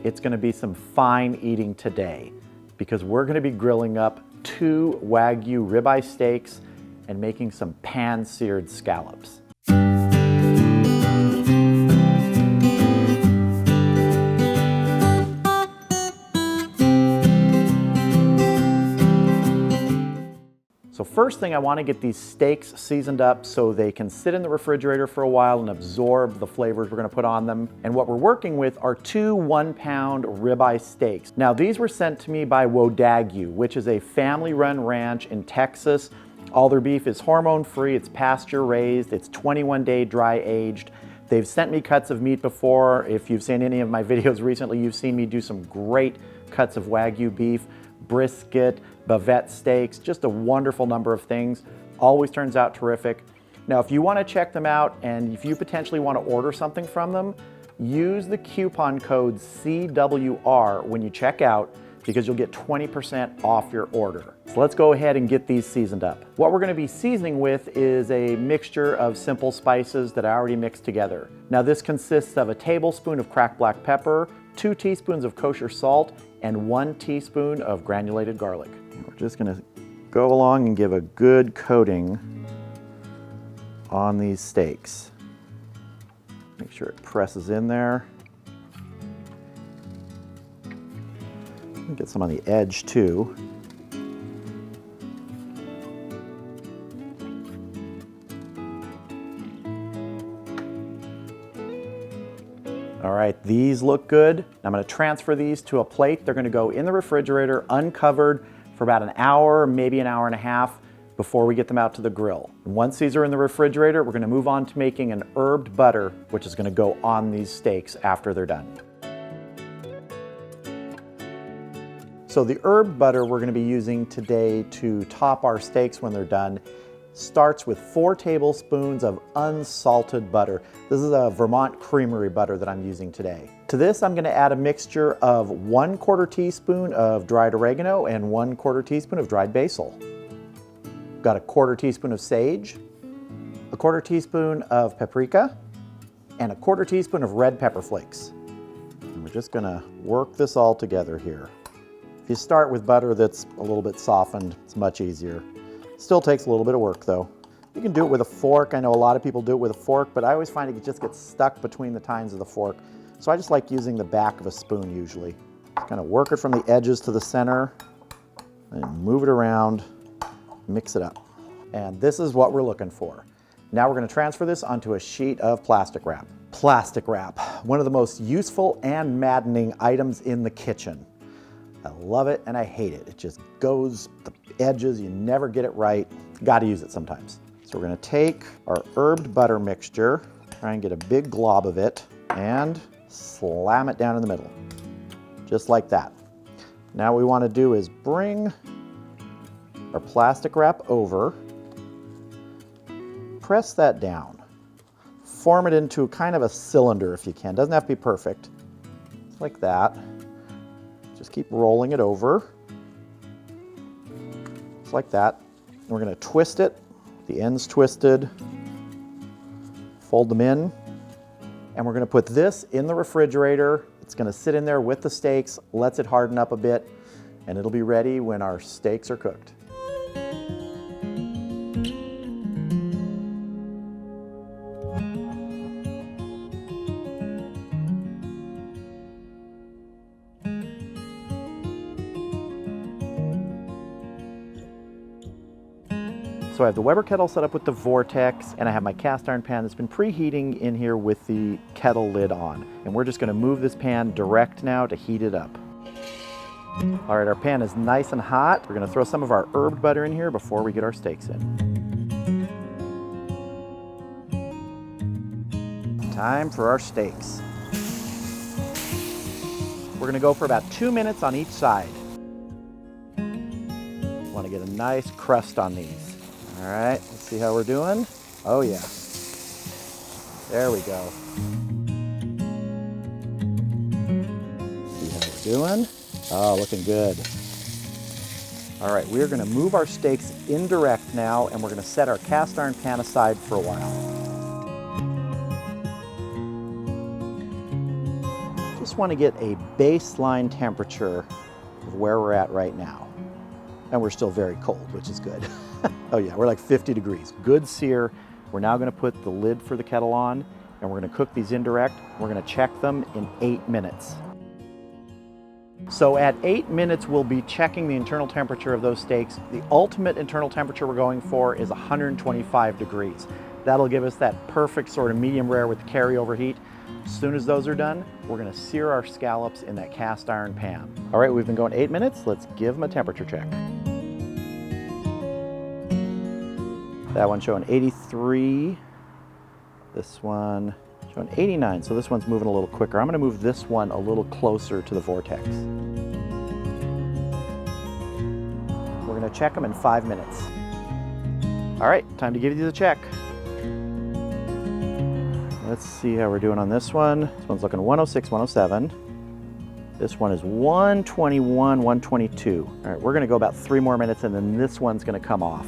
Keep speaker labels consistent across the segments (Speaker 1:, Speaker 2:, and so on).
Speaker 1: It's going to be some fine eating today because we're going to be grilling up 2 Wagyu ribeye steaks and making some pan-seared scallops. So first thing, I want to get these steaks seasoned up so they can sit in the refrigerator for a while and absorb the flavors we're going to put on them. And what we're working with are 2 1-pound ribeye steaks. Now these were sent to me by Wagyu, which is a family-run ranch in Texas. All their beef is hormone-free, it's pasture-raised, it's 21-day dry-aged. They've sent me cuts of meat before. If you've seen any of my videos recently, you've seen me do some great cuts of Wagyu beef, brisket, bavette steaks, just a wonderful number of things. Always turns out terrific. Now, if you want to check them out and if you potentially want to order something from them, use the coupon code CWR when you check out because you'll get 20% off your order. So let's go ahead and get these seasoned up. What we're going to be seasoning with is a mixture of simple spices that I already mixed together. Now this consists of a tablespoon of cracked black pepper, 2 teaspoons of kosher salt, and 1 teaspoon of granulated garlic. We're just going to go along and give a good coating on these steaks. Make sure it presses in there. Get some on the edge too. All right, these look good. I'm going to transfer these to a plate. They're going to go in the refrigerator uncovered for about an hour, maybe an hour and a half before we get them out to the grill. And once these are in the refrigerator, we're going to move on to making an herbed butter, which is going to go on these steaks after they're done. So the herb butter we're going to be using today to top our steaks when they're done starts with 4 tablespoons of unsalted butter. This is a Vermont creamery butter that I'm using today. To this, I'm going to add a mixture of 1/4 teaspoon of dried oregano and 1/4 teaspoon of dried basil. Got a 1/4 teaspoon of sage, a 1/4 teaspoon of paprika, and a 1/4 teaspoon of red pepper flakes. And we're just going to work this all together here. If you start with butter that's a little bit softened, it's much easier. Still takes a little bit of work though. You can do it with a fork. I know a lot of people do it with a fork, but I always find it just gets stuck between the tines of the fork. So I just like using the back of a spoon usually. Kind of work it from the edges to the center and move it around, mix it up. And this is what we're looking for. Now we're going to transfer this onto a sheet of plastic wrap. Plastic wrap, one of the most useful and maddening items in the kitchen. I love it and I hate it. It just goes the edges, you never get it right. Got to use it sometimes. So we're going to take our herbed butter mixture, try and get a big glob of it, and slam it down in the middle, just like that. Now what we want to do is bring our plastic wrap over, press that down, form it into kind of a cylinder if you can. Doesn't have to be perfect, just like that. Just keep rolling it over, just like that. And we're going to twist it, the ends twisted, fold them in, and we're going to put this in the refrigerator. It's going to sit in there with the steaks, lets it harden up a bit, and it'll be ready when our steaks are cooked. So I have the Weber Kettle set up with the vortex, and I have my cast iron pan that's been preheating in here with the kettle lid on. And we're just going to move this pan direct now to heat it up. All right, our pan is nice and hot. We're going to throw some of our herbed butter in here before we get our steaks in. Time for our steaks. We're going to go for about 2 minutes on each side. Want to get a nice crust on these. All right, let's see how we're doing. Oh yeah, there we go. See how we're doing? Oh, looking good. All right, we're gonna move our steaks indirect now, and we're gonna set our cast iron pan aside for a while. Just just want to get a baseline temperature of where we're at right now. And we're still very cold, which is good. Oh yeah, we're like 50 degrees. Good sear. We're now going to put the lid for the kettle on, and we're going to cook these indirect. We're going to check them in 8 minutes. So at 8 minutes, we'll be checking the internal temperature of those steaks. The ultimate internal temperature we're going for is 125 degrees. That'll give us that perfect sort of medium rare with the carryover heat. As soon as those are done, we're going to sear our scallops in that cast iron pan. All right, we've been going 8 minutes. Let's give them a temperature check. That one's showing 83. This one showing 89, so this one's moving a little quicker. I'm going to move this one a little closer to the vortex. We're going to check them in 5 minutes. All right, time to give these a check. Let's see how we're doing on this one. This one's looking 106, 107. This one is 121, 122. All right, we're going to go about 3 more minutes, and then this one's going to come off.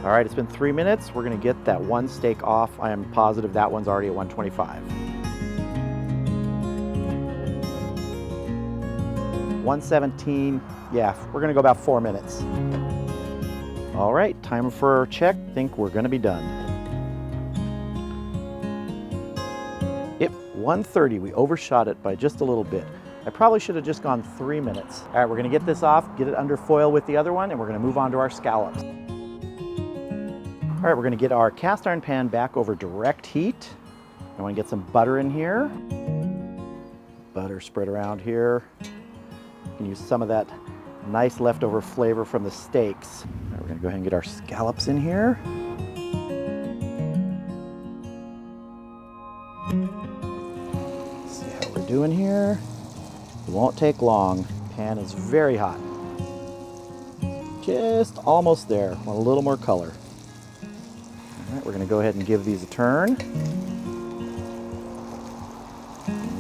Speaker 1: All right, it's been 3 minutes. We're gonna get that one steak off. I am positive that one's already at 125. 117, yeah, we're gonna go about 4 minutes. All right, time for our check. I think we're gonna be done. Yep, 130, we overshot it by just a little bit. I probably should have just gone 3 minutes. All right, we're gonna get this off, get it under foil with the other one, and we're gonna move on to our scallops. All right, we're gonna get our cast iron pan back over direct heat. I wanna get some butter in here. Butter spread around here. You can use some of that nice leftover flavor from the steaks. All right, we're gonna go ahead and get our scallops in here. See how we're doing here. It won't take long. Pan is very hot. Just almost there. Want a little more color. All right, we're going to go ahead and give these a turn.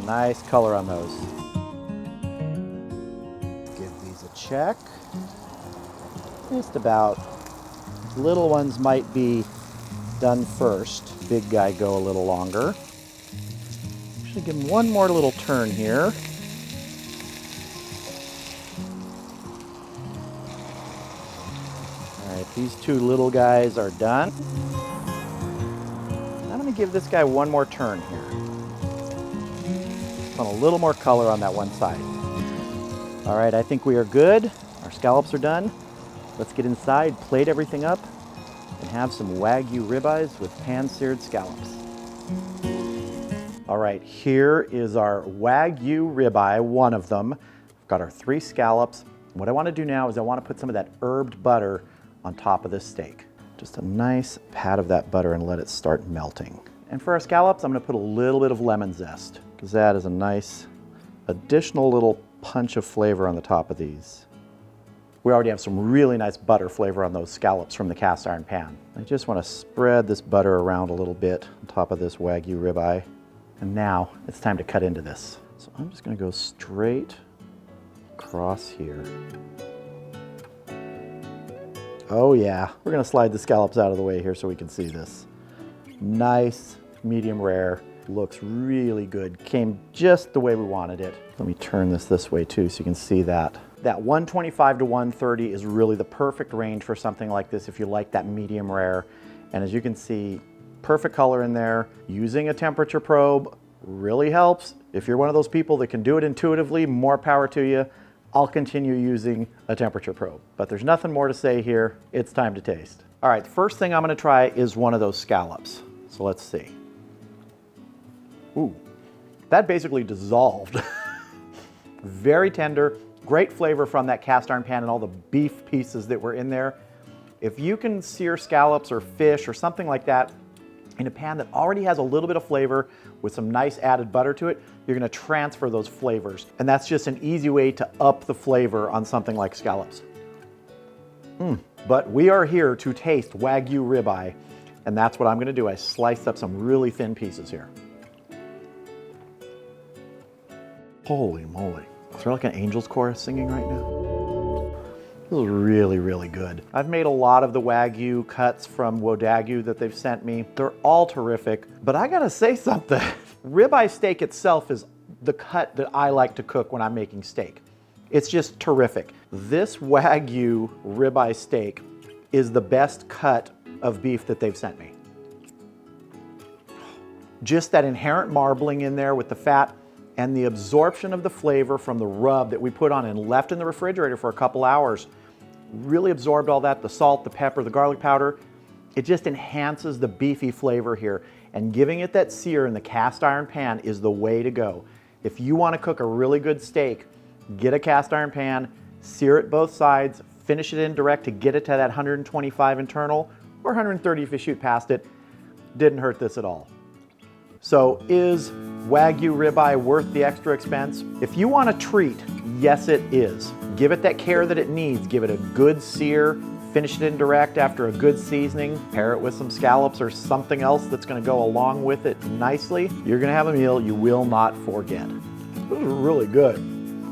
Speaker 1: Nice color on those. Give these a check. Just about. Little ones might be done first. Big guy go a little longer. Actually, give them one more little turn here. All right, these 2 little guys are done. I'm going to give this guy one more turn here. Want a little more color on that one side. All right, I think we are good. Our scallops are done. Let's get inside, plate everything up, and have some Wagyu ribeyes with pan-seared scallops. All right, here is our Wagyu ribeye, one of them. We've got our 3 scallops. What I want to do now is I want to put some of that herbed butter on top of this steak. Just a nice pat of that butter and let it start melting. And for our scallops, I'm going to put a little bit of lemon zest, because that is a nice additional little punch of flavor on the top of these. We already have some really nice butter flavor on those scallops from the cast iron pan. I just want to spread this butter around a little bit on top of this Wagyu ribeye. And now it's time to cut into this. So I'm just going to go straight across here. Oh yeah, we're going to slide the scallops out of the way here so we can see this. Nice, medium rare, looks really good. Came just the way we wanted it. Let me turn this way too so you can see that. That 125 to 130 is really the perfect range for something like this if you like that medium rare. And as you can see, perfect color in there. Using a temperature probe really helps. If you're one of those people that can do it intuitively, more power to you. I'll continue using a temperature probe. But there's nothing more to say here. It's time to taste. All right, the first thing I'm going to try is one of those scallops. So let's see. Ooh, that basically dissolved. Very tender, great flavor from that cast iron pan and all the beef pieces that were in there. If you can sear scallops or fish or something like that in a pan that already has a little bit of flavor with some nice added butter to it, you're going to transfer those flavors. And that's just an easy way to up the flavor on something like scallops. But we are here to taste Wagyu ribeye, and that's what I'm going to do. I sliced up some really thin pieces here. Holy moly. Is there like an angel's chorus singing right now? This is really, really good. I've made a lot of the Wagyu cuts from Wagyu that they've sent me. They're all terrific, but I gotta say something. Ribeye steak itself is the cut that I like to cook when I'm making steak. It's just terrific. This Wagyu ribeye steak is the best cut of beef that they've sent me. Just that inherent marbling in there with the fat and the absorption of the flavor from the rub that we put on and left in the refrigerator for a couple hours really absorbed all that, the salt, the pepper, the garlic powder. It just enhances the beefy flavor here, and giving it that sear in the cast iron pan is the way to go. If you want to cook a really good steak, get a cast iron pan, sear it both sides, finish it indirect to get it to that 125 internal, or 130 if you shoot past it. Didn't hurt this at all. So is Wagyu ribeye worth the extra expense? If you want a treat, yes it is. Give it that care that it needs. Give it a good sear, finish it indirect after a good seasoning, pair it with some scallops or something else that's gonna go along with it nicely. You're gonna have a meal you will not forget. This is really good.